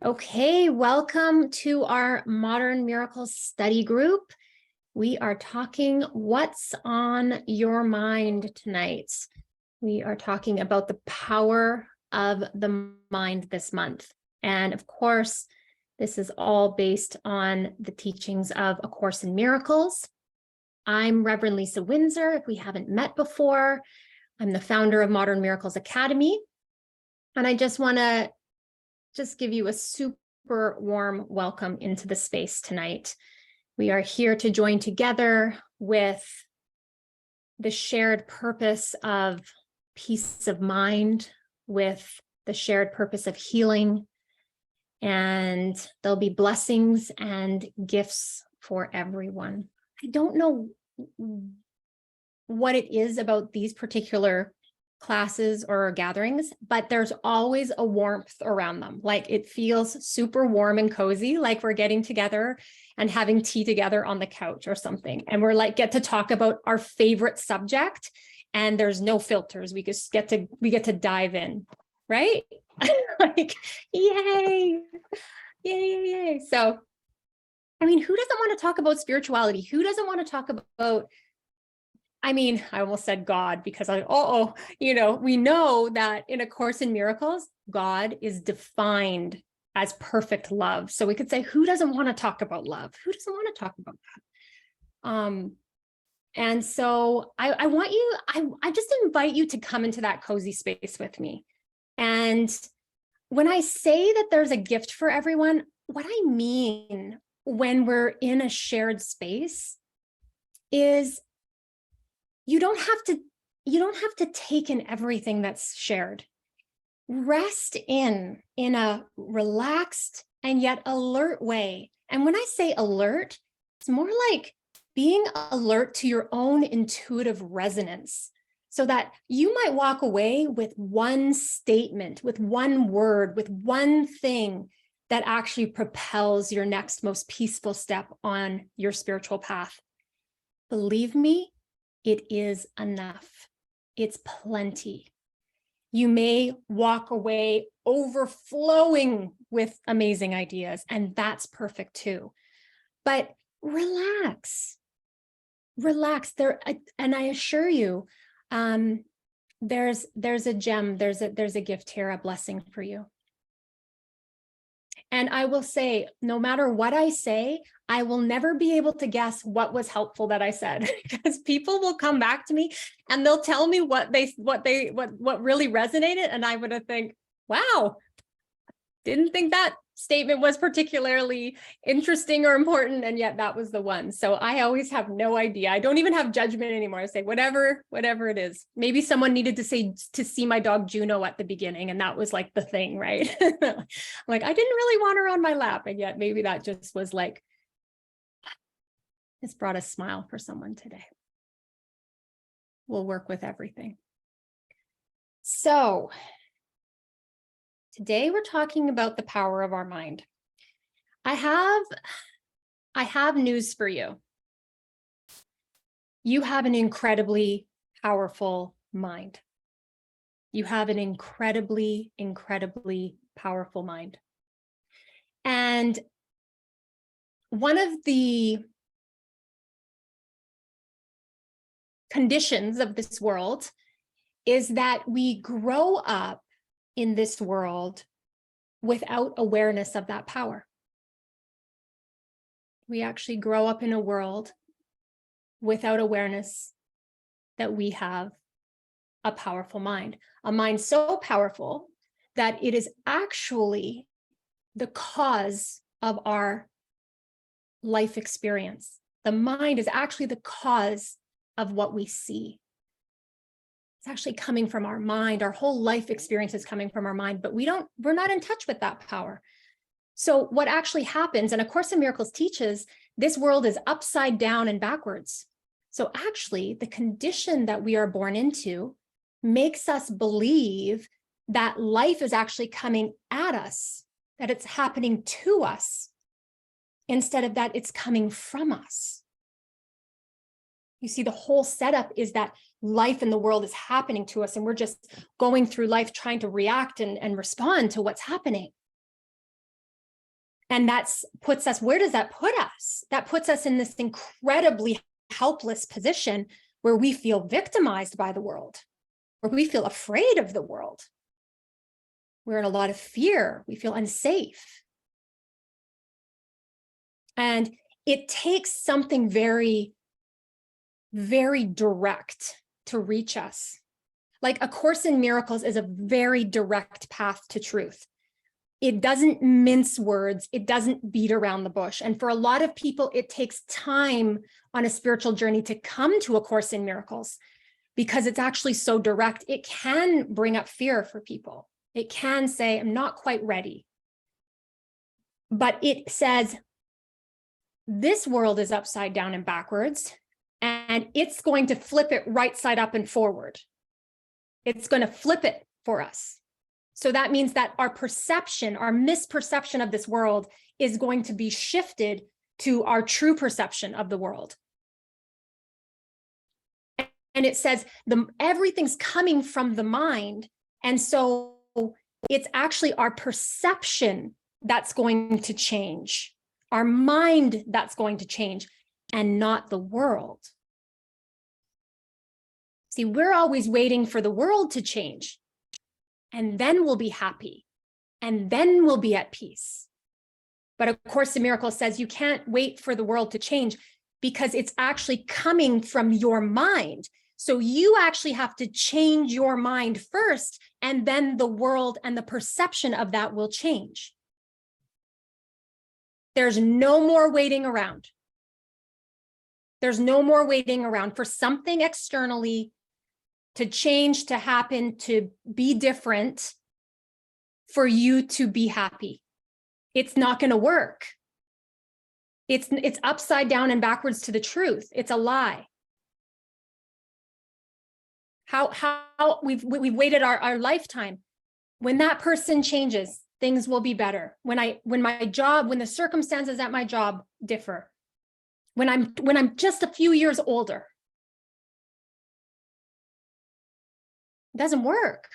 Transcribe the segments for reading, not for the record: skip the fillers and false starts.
Okay, welcome to our Modern Miracles study group. We are talking what's on your mind tonight. We are talking about the power of the mind this month. And of course, this is all based on the teachings of A Course in Miracles. I'm Reverend Lisa Windsor, if we haven't met before. I'm the founder of Modern Miracles Academy. And I just want to give you a super warm welcome into the space tonight. We are here to join together with the shared purpose of peace of mind, with the shared purpose of healing, and there'll be blessings and gifts for everyone. I don't know what it is about these particular classes or gatherings, but there's always a warmth around them. Like it feels super warm and cozy, like we're getting together and having tea together on the couch or something. And we're like, get to talk about our favorite subject and there's no filters. We just get to dive in, right? Like, yay, yay. So, I mean, who doesn't want to talk about spirituality? Who doesn't want to talk about, I almost said God because we know that in A Course in Miracles, God is defined as perfect love. So we could say, who doesn't want to talk about love? Who doesn't want to talk about that? And so I just invite you to come into that cozy space with me. And when I say that there's a gift for everyone, what I mean when we're in a shared space is you don't have to take in everything that's shared. Rest in a relaxed and yet alert way. And when I say alert, it's more like being alert to your own intuitive resonance so that you might walk away with one statement, with one word, with one thing that actually propels your next most peaceful step on your spiritual path. Believe me, it is enough. It's plenty. You may walk away overflowing with amazing ideas, and that's perfect too. But relax there. And I assure you, there's a gem, there's a gift here, a blessing for you. And I will say, no matter what I say, I will never be able to guess what was helpful that I said, because people will come back to me and they'll tell me what really resonated. And I would have think, wow, didn't think that statement was particularly interesting or important. And yet that was the one. So I always have no idea. I don't even have judgment anymore. I say, whatever it is. Maybe someone needed to see my dog Juno at the beginning. And that was like the thing, right? Like, I didn't really want her on my lap. And yet maybe that just was like, it's brought a smile for someone today. We'll work with everything. So today we're talking about the power of our mind. I have news for you. You have an incredibly powerful mind. You have an incredibly, incredibly powerful mind. And one of the conditions of this world is that we grow up in this world without awareness of that power. We actually grow up in a world without awareness that we have a powerful mind, a mind so powerful that it is actually the cause of our life experience. The mind is actually the cause of what we see. It's actually coming from our mind. Our whole life experience is coming from our mind, but we're not in touch with that power. So what actually happens, and A Course in Miracles teaches, this world is upside down and backwards. So actually, the condition that we are born into makes us believe that life is actually coming at us, that it's happening to us, instead of that it's coming from us. You see, the whole setup is that life in the world is happening to us, and we're just going through life trying to react and respond to what's happening. And puts us, where does that put us? That puts us in this incredibly helpless position where we feel victimized by the world, where we feel afraid of the world. We're in a lot of fear. We feel unsafe. And it takes something very, very direct to reach us. Like A Course in Miracles is a very direct path to truth. It doesn't mince words. It doesn't beat around the bush. And for a lot of people, it takes time on a spiritual journey to come to A Course in Miracles because it's actually so direct. It can bring up fear for people. It can say, I'm not quite ready. But it says, this world is upside down and backwards, and it's going to flip it right side up and forward. It's going to flip it for us. So that means that our perception, our misperception of this world is going to be shifted to our true perception of the world. And it says everything's coming from the mind. And so it's actually our perception that's going to change, our mind that's going to change, and not the world. See, we're always waiting for the world to change, and then we'll be happy, and then we'll be at peace. But A Course in Miracles says you can't wait for the world to change because it's actually coming from your mind. So you actually have to change your mind first, and then the world and the perception of that will change. There's no more waiting around. There's no more waiting around for something externally to change, to happen, to be different, for you to be happy. It's not going to work. It's upside down and backwards to the truth. It's a lie. How we've waited our lifetime. When that person changes, things will be better. When the circumstances at my job differ, when I'm just a few years older, it doesn't work.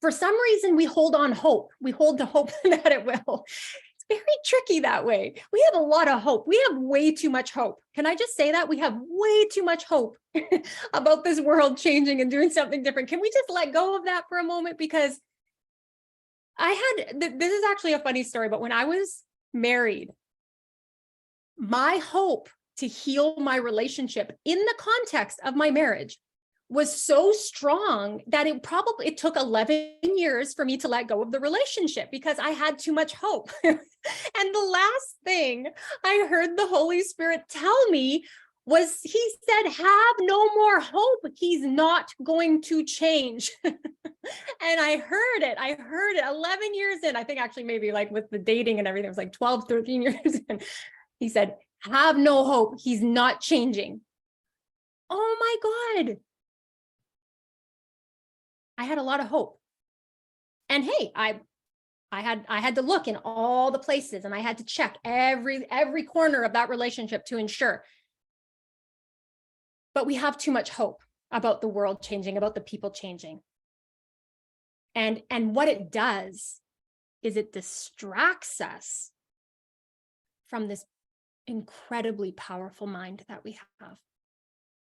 For some reason, we hold on hope. We hold the hope that it will. It's very tricky that way. We have a lot of hope. We have way too much hope. Can I just say that? We have way too much hope about this world changing and doing something different. Can we just let go of that for a moment? Because this is actually a funny story, but when I was married, my hope to heal my relationship in the context of my marriage was so strong that it took 11 years for me to let go of the relationship because I had too much hope. And the last thing I heard the Holy Spirit tell me was, he said, have no more hope. He's not going to change. And I heard it 11 years in. I think actually maybe like with the dating and everything, it was like 12, 13 years in. He said, have no hope. He's not changing. Oh my God. I had a lot of hope. And hey, I had to look in all the places, and I had to check every corner of that relationship to ensure. But we have too much hope about the world changing, about the people changing. And what it does is it distracts us from this incredibly powerful mind that we have.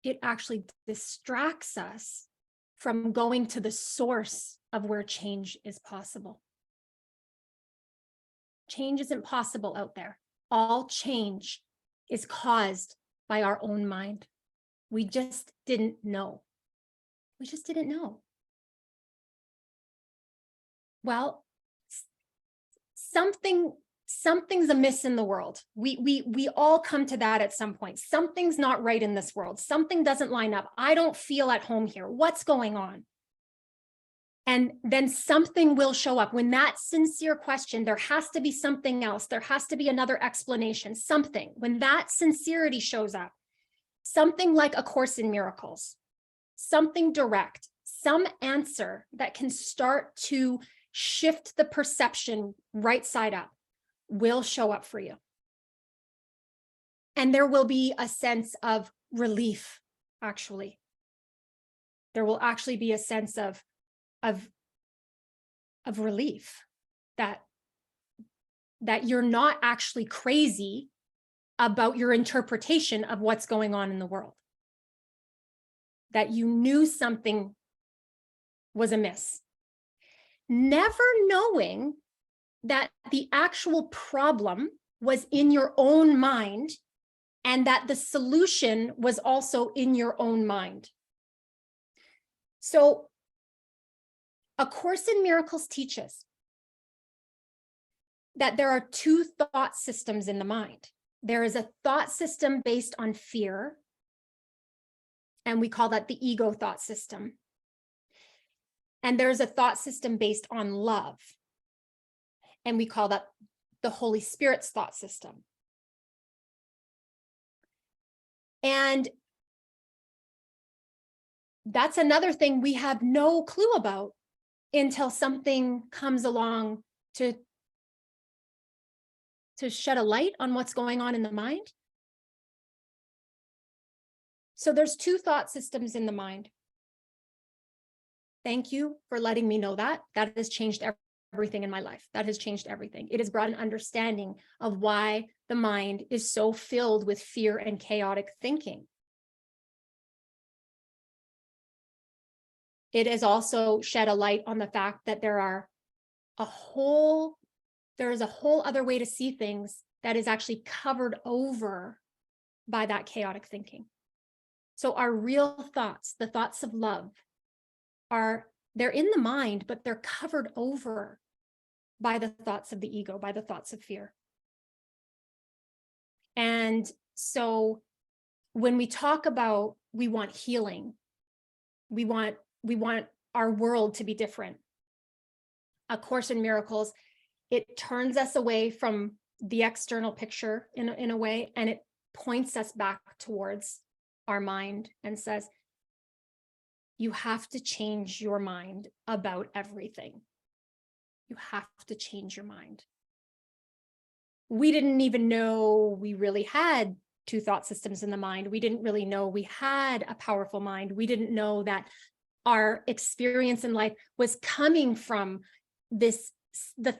It actually distracts us from going to the source of where change is possible. Change isn't possible out there. All change is caused by our own mind. We just didn't know. We just didn't know. Well, something's amiss in the world. We all come to that at some point. Something's not right in this world. Something doesn't line up. I don't feel at home here. What's going on? And then something will show up. When that sincere question, there has to be something else. There has to be another explanation, something. When that sincerity shows up, something like A Course in Miracles, something direct, some answer that can start to shift the perception right side up will show up for you. And there will be a sense of relief, actually. There will actually be a sense of relief that that you're not actually crazy about your interpretation of what's going on in the world, that you knew something was amiss, never knowing that the actual problem was in your own mind and that the solution was also in your own mind. So A Course in Miracles teaches that there are two thought systems in the mind. There is a thought system based on fear, and we call that the ego thought system. And there's a thought system based on love, and we call that the Holy Spirit's thought system. And that's another thing we have no clue about until something comes along to shed a light on what's going on in the mind. So there's two thought systems in the mind. Thank you for letting me know that. That has changed everything in my life. That has changed everything. It has brought an understanding of why the mind is so filled with fear and chaotic thinking. It has also shed a light on the fact that there is a whole other way to see things that is actually covered over by that chaotic thinking. So our real thoughts, the thoughts of love, they're in the mind, but they're covered over by the thoughts of the ego, by the thoughts of fear. And so when we talk about we want healing, we want our world to be different. A Course in Miracles, it turns us away from the external picture in a way, and it points us back towards our mind and says, you have to change your mind about everything. You have to change your mind. We didn't even know we really had two thought systems in the mind. We didn't really know we had a powerful mind. We didn't know that our experience in life was coming from the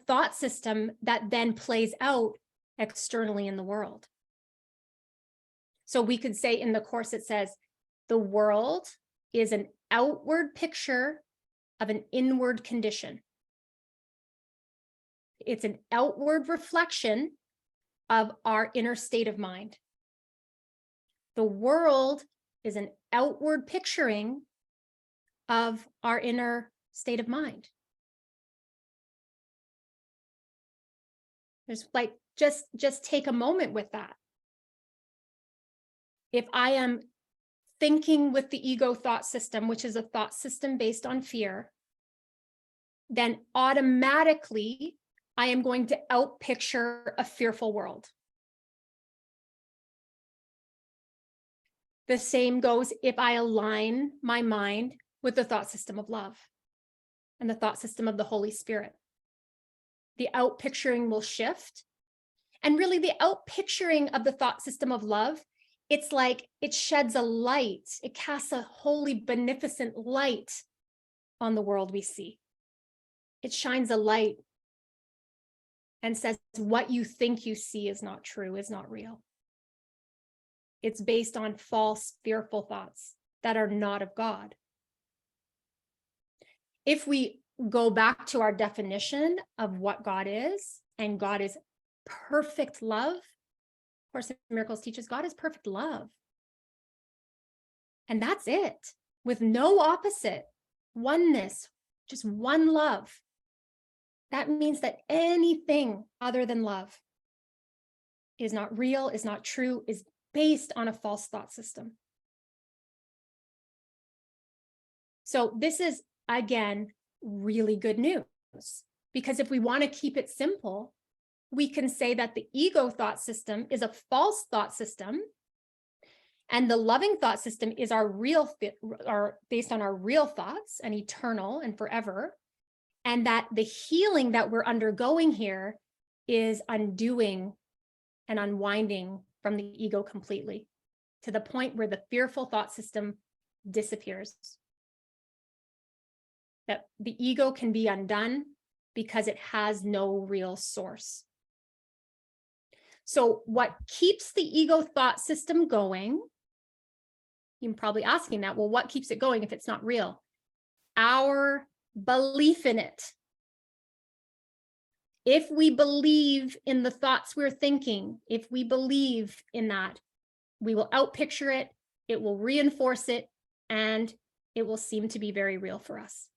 thought system that then plays out externally in the world. So we could say in the Course, it says, the world is an outward picture of an inward condition. It's an outward reflection of our inner state of mind. The world is an outward picturing of our inner state of mind. There's like, just take a moment with that. If I am thinking with the ego thought system, which is a thought system based on fear, then automatically I am going to outpicture a fearful world. The same goes if I align my mind with the thought system of love and the thought system of the Holy Spirit. The outpicturing will shift. And really the outpicturing of the thought system of love, it's like it sheds a light. It casts a holy, beneficent light on the world we see. It shines a light and says what you think you see is not true, is not real. It's based on false, fearful thoughts that are not of God. If we go back to our definition of what God is, and God is perfect love, Course in Miracles teaches God is perfect love. And that's it, with no opposite, oneness, just one love. That means that anything other than love is not real, is not true, is based on a false thought system. So this is, again, really good news, because if we want to keep it simple, we can say that the ego thought system is a false thought system, and the loving thought system is our real based on our real thoughts and eternal and forever, and that the healing that we're undergoing here is undoing and unwinding from the ego completely, to the point where the fearful thought system disappears. That the ego can be undone because it has no real source. So what keeps the ego thought system going? You're probably asking that, well, what keeps it going if it's not real? Our belief in it. If we believe in the thoughts we're thinking, if we believe in that, we will outpicture it, it will reinforce it, and it will seem to be very real for us.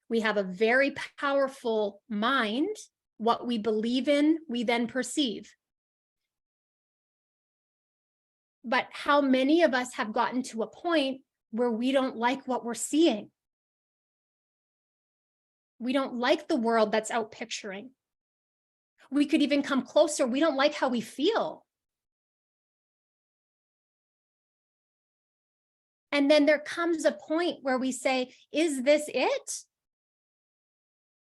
We have a very powerful mind. What we believe in, we then perceive. But how many of us have gotten to a point where we don't like what we're seeing? We don't like the world that's outpicturing. We could even come closer. We don't like how we feel. And then there comes a point where we say, is this it?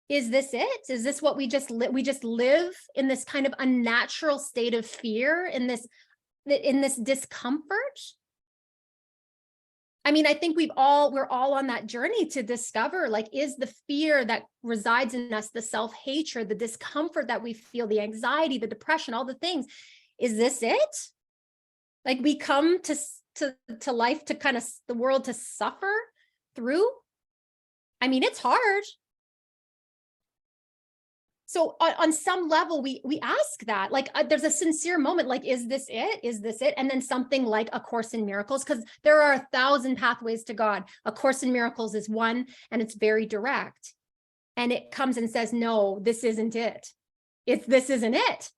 Is this it? Is this what we just live in this kind of unnatural state of fear, in this discomfort? I mean, I think we're all on that journey to discover, like, is the fear that resides in us, the self-hatred, the discomfort that we feel, the anxiety, the depression, all the things, is this it? Like, we come to life to kind of the world to suffer through? I mean, it's hard. So on some level, we ask that, like, there's a sincere moment, like, is this it? Is this it? And then something like A Course in Miracles, because there are 1,000 pathways to God. A Course in Miracles is one, and it's very direct. And it comes and says, no, this isn't it. This isn't it.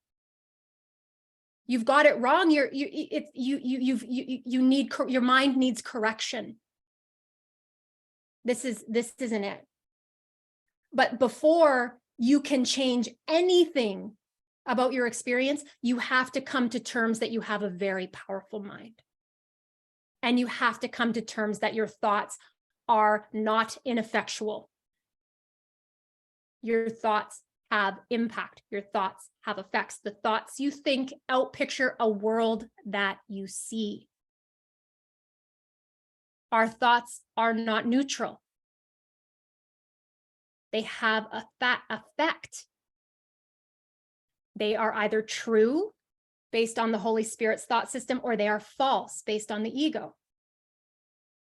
You've got it wrong. Your mind needs correction. This isn't it. But before you can change anything about your experience, you have to come to terms that you have a very powerful mind. And you have to come to terms that your thoughts are not ineffectual. Your thoughts have impact. Your thoughts have effects. The thoughts you think outpicture a world that you see. Our thoughts are not neutral. They have that effect. They are either true based on the Holy Spirit's thought system, or they are false based on the ego.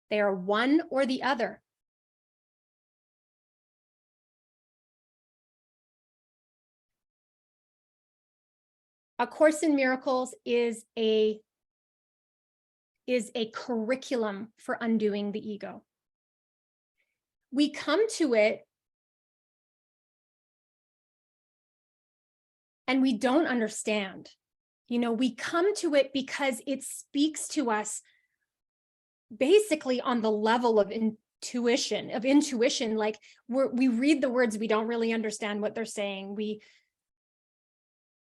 They are one or the other. A Course in Miracles is a curriculum for undoing the ego. We come to it and we don't understand. You know, we come to it because it speaks to us basically on the level of intuition, like we read the words, we don't really understand what they're saying.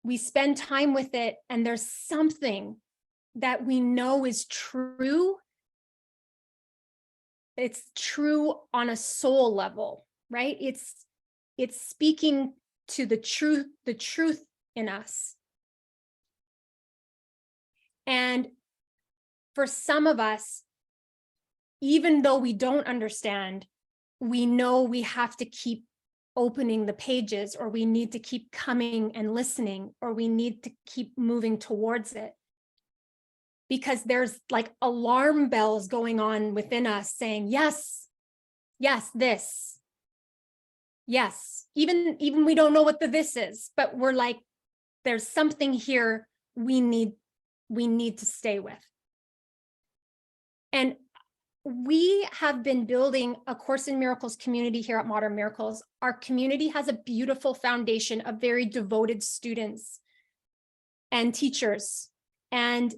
We spend time with it, and there's something that we know is true. It's true on a soul level, right? It's speaking to the truth in us. And for some of us, even though we don't understand, we know we have to keep opening the pages, or we need to keep coming and listening, or we need to keep moving towards it. Because there's like alarm bells going on within us saying, yes, this. Yes, even we don't know what the this is, but we're like, there's something here we need to stay with. And we have been building a Course in Miracles community here at Modern Miracles. Our community has a beautiful foundation of very devoted students and teachers. And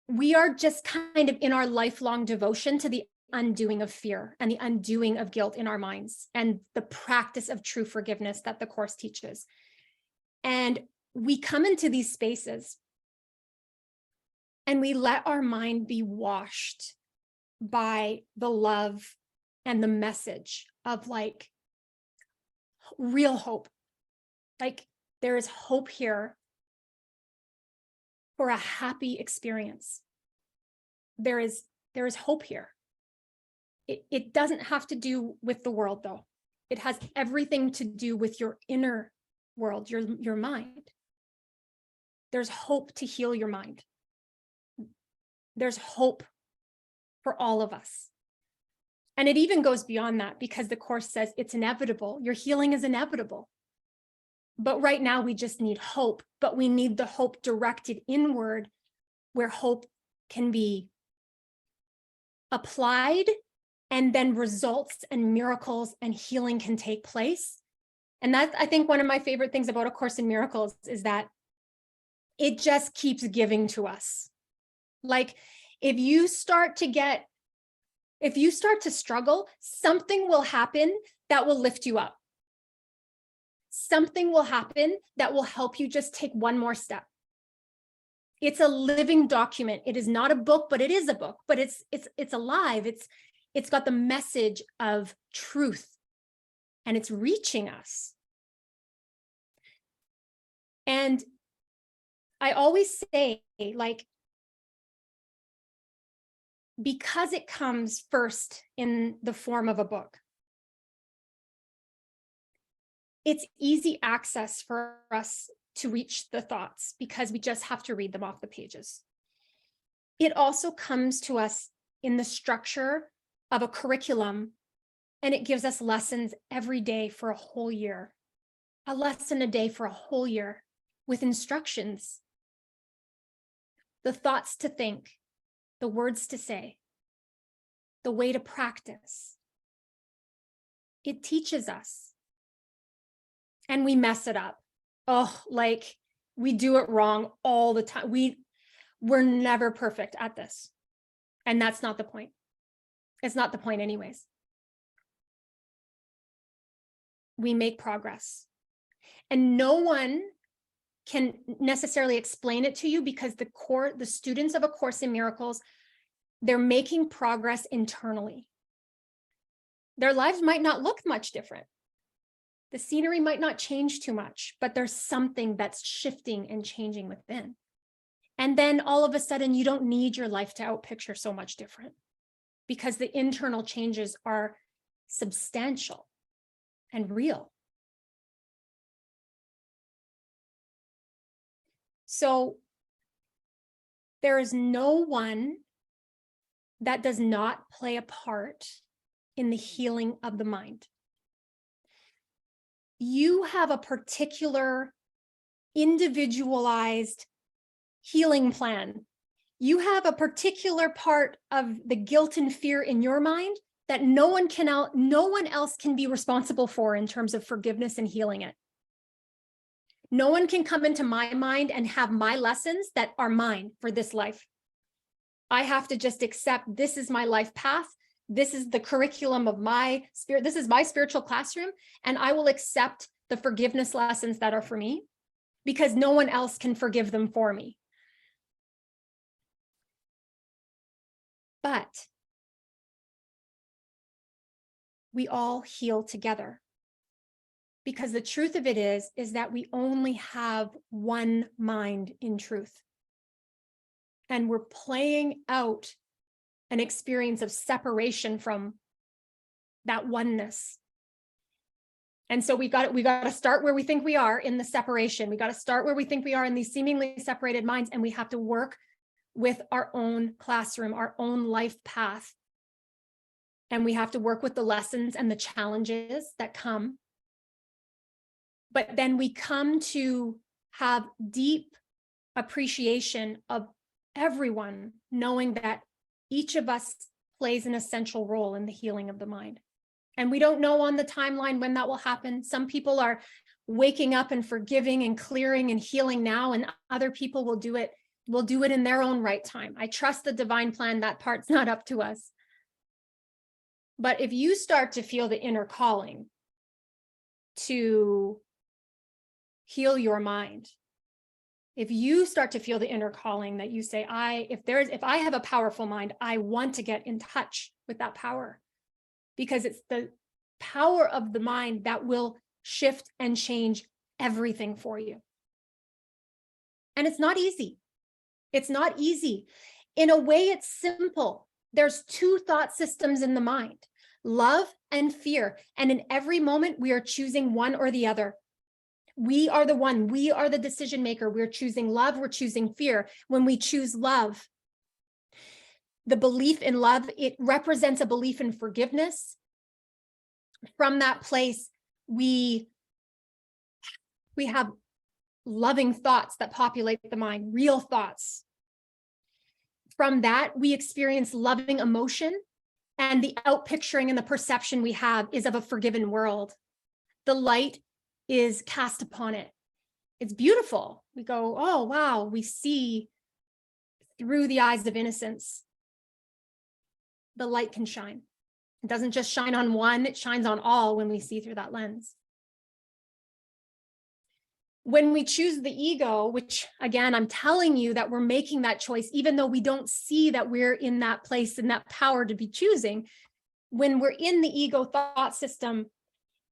we are just kind of in our lifelong devotion to the undoing of fear and the undoing of guilt in our minds, and the practice of true forgiveness that the Course teaches. And we come into these spaces and we let our mind be washed by the love and the message of like real hope. Like, there is hope here for a happy experience. There is hope here. It doesn't have to do with the world, though. It has everything to do with your inner world, your mind. There's hope to heal your mind. There's hope for all of us. And it even goes beyond that, because the Course says it's inevitable. Your healing is inevitable. But right now we just need hope, but we need the hope directed inward, where hope can be applied, and then results and miracles and healing can take place. And that's, I think, one of my favorite things about A Course in Miracles is that it just keeps giving to us. Like, if you start to struggle, something will happen that will lift you up. Something will happen that will help you just take one more step. It's a living document. It is not a book, but it is a book. But it's alive. It's got the message of truth, and it's reaching us. And I always say, like, because it comes first in the form of a book, it's easy access for us to reach the thoughts, because we just have to read them off the pages. It also comes to us in the structure of a curriculum, and it gives us lessons every day for a whole year. A lesson a day for a whole year, with instructions. The thoughts to think, the words to say, the way to practice. It teaches us. And we mess it up. Oh, like, we do it wrong all the time. We're never perfect at this. And that's not the point. It's not the point anyways. We make progress. And no one can necessarily explain it to you, because the students of A Course in Miracles, they're making progress internally. Their lives might not look much different. The scenery might not change too much, but there's something that's shifting and changing within. And then all of a sudden, you don't need your life to outpicture so much different, because the internal changes are substantial and real. So there is no one that does not play a part in the healing of the mind. You have a particular individualized healing plan. You have a particular part of the guilt and fear in your mind that no one else can be responsible for in terms of forgiveness and healing it. No one can come into my mind and have my lessons that are mine for this life. I have to just accept this is my life path. This is the curriculum of my spirit. This is my spiritual classroom, and I will accept the forgiveness lessons that are for me, because no one else can forgive them for me. But we all heal together, because the truth of it is that we only have one mind in truth. And we're playing out an experience of separation from that oneness. And so we got to start where we think we are in the separation. We got to start where we think we are in these seemingly separated minds, and we have to work with our own classroom, our own life path. And we have to work with the lessons and the challenges that come. But then we come to have deep appreciation of everyone, knowing that each of us plays an essential role in the healing of the mind. And we don't know on the timeline when that will happen. Some people are waking up and forgiving and clearing and healing now, and other people will do it in their own right time. I trust the divine plan. That part's not up to us. But if you start to feel the inner calling to heal your mind, if you start to feel the inner calling that you say, if I have a powerful mind, I want to get in touch with that power, because it's the power of the mind that will shift and change everything for you. And it's not easy. It's not easy. In a way, it's simple. There's two thought systems in the mind, love and fear. And in every moment, we are choosing one or the other. We are the one, we are the decision maker. We're choosing love, we're choosing fear. When we choose love, the belief in love, it represents a belief in forgiveness. From that place, we have loving thoughts that populate the mind, real thoughts. From that, we experience loving emotion, and the outpicturing and the perception we have is of a forgiven world. The light is cast upon it. It's beautiful. We go, oh, wow, we see through the eyes of innocence. The light can shine. It doesn't just shine on one, it shines on all when we see through that lens. When we choose the ego, which again, I'm telling you that we're making that choice, even though we don't see that we're in that place and that power to be choosing, when we're in the ego thought system,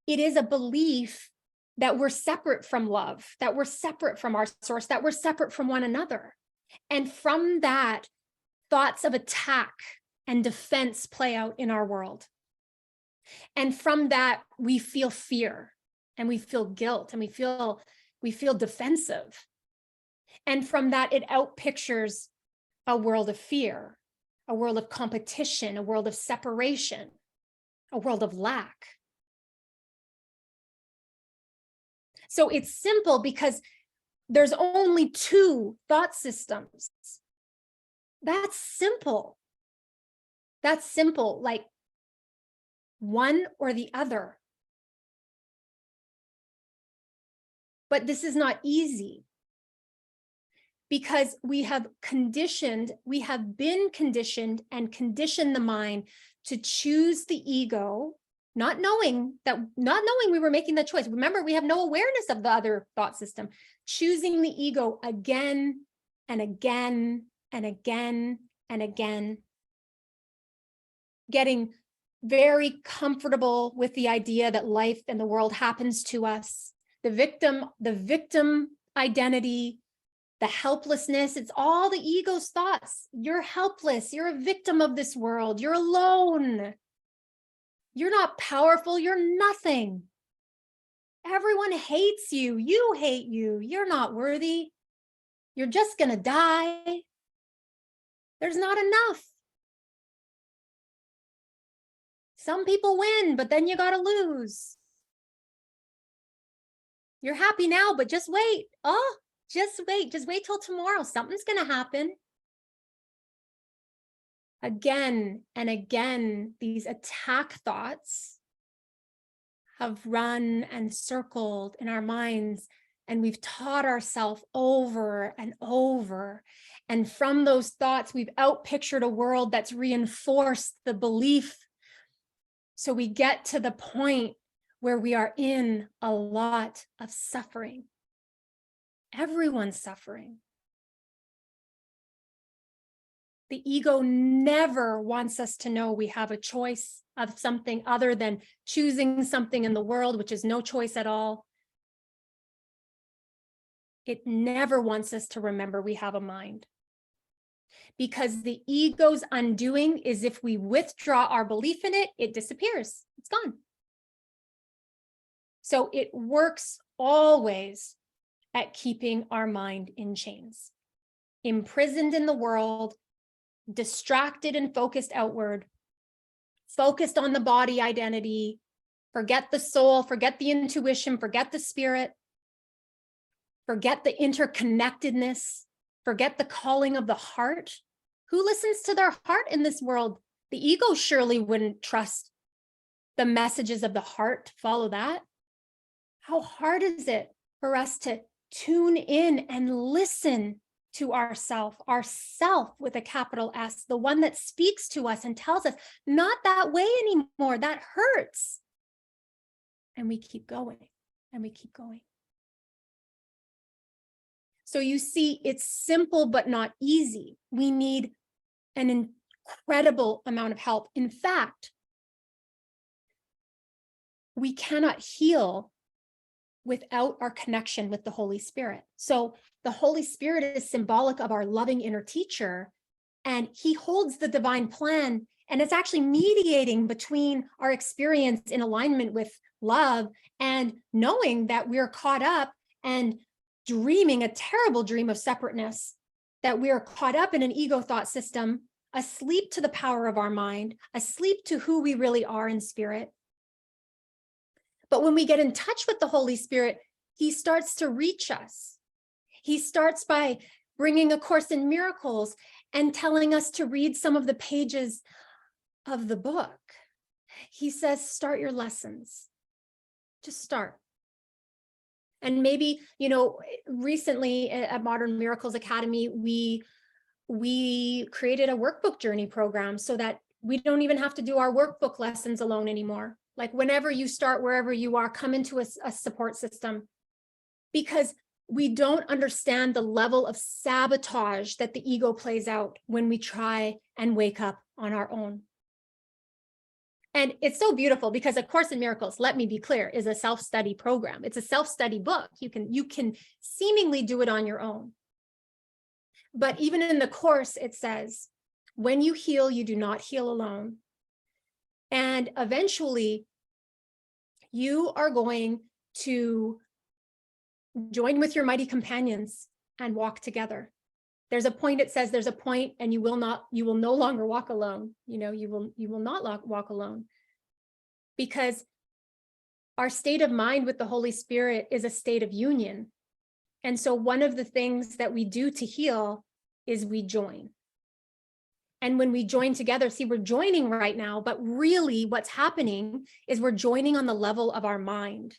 it is a belief that we're separate from love, that we're separate from our source, that we're separate from one another. And from that, thoughts of attack and defense play out in our world. And from that, we feel fear and we feel guilt and we feel defensive. And from that, it outpictures a world of fear, a world of competition, a world of separation, a world of lack. So it's simple because there's only two thought systems. That's simple. That's simple, like one or the other. But this is not easy because we have been conditioned and conditioned the mind to choose the ego, not knowing we were making that choice. Remember, we have no awareness of the other thought system, choosing the ego again and again and again and again, getting very comfortable with the idea that life and the world happens to us. The victim identity, the helplessness, it's all the ego's thoughts. You're helpless. You're a victim of this world. You're alone. You're not powerful. You're nothing. Everyone hates you. You hate you. You're not worthy. You're just going to die. There's not enough. Some people win, but then you got to lose. You're happy now, but just wait. Oh, just wait. Just wait till tomorrow. Something's going to happen. Again and again, these attack thoughts have run and circled in our minds, and we've taught ourselves over and over. And from those thoughts, we've outpictured a world that's reinforced the belief. So we get to the point where we are in a lot of suffering. Everyone's suffering. The ego never wants us to know we have a choice of something other than choosing something in the world, which is no choice at all. It never wants us to remember we have a mind. Because the ego's undoing is if we withdraw our belief in it, it disappears. It's gone. So it works always at keeping our mind in chains, imprisoned in the world, distracted and focused outward, focused on the body identity, forget the soul, forget the intuition, forget the spirit, forget the interconnectedness, forget the calling of the heart. Who listens to their heart in this world? The ego surely wouldn't trust the messages of the heart to follow that. How hard is it for us to tune in and listen to ourself with a capital S, the one that speaks to us and tells us, not that way anymore, that hurts. And we keep going and we keep going. So you see, it's simple, but not easy. We need an incredible amount of help. In fact, we cannot heal without our connection with the Holy Spirit. So the Holy Spirit is symbolic of our loving inner teacher, and he holds the divine plan, and it's actually mediating between our experience in alignment with love and knowing that we're caught up and dreaming a terrible dream of separateness, that we are caught up in an ego thought system, asleep to the power of our mind, asleep to who we really are in spirit. But when we get in touch with the Holy Spirit, he starts to reach us. He starts by bringing A Course in Miracles and telling us to read some of the pages of the book. He says, start your lessons. Just start. And maybe, you know, recently at Modern Miracles Academy, we created a workbook journey program so that we don't even have to do our workbook lessons alone anymore. Like whenever you start, wherever you are, come into a support system, because we don't understand the level of sabotage that the ego plays out when we try and wake up on our own. And it's so beautiful because A Course in Miracles, let me be clear, is a self-study program. It's a self-study book. You can seemingly do it on your own. But even in the Course, it says, when you heal, you do not heal alone. And eventually, you are going to join with your mighty companions and walk together. There's a point, it says there's a point, and you will no longer walk alone. You know, you will not walk alone, because our state of mind with the Holy Spirit is a state of union. And so one of the things that we do to heal is we join. And when we join together, see, we're joining right now, but really what's happening is we're joining on the level of our mind.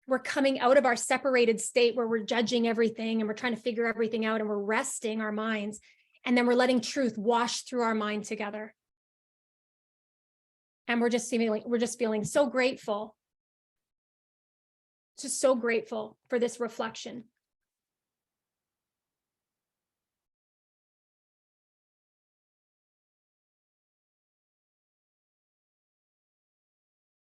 We're coming out of our separated state where we're judging everything and we're trying to figure everything out, and we're resting our minds. And then we're letting truth wash through our mind together. And we're just feeling so grateful. Just so grateful for this reflection.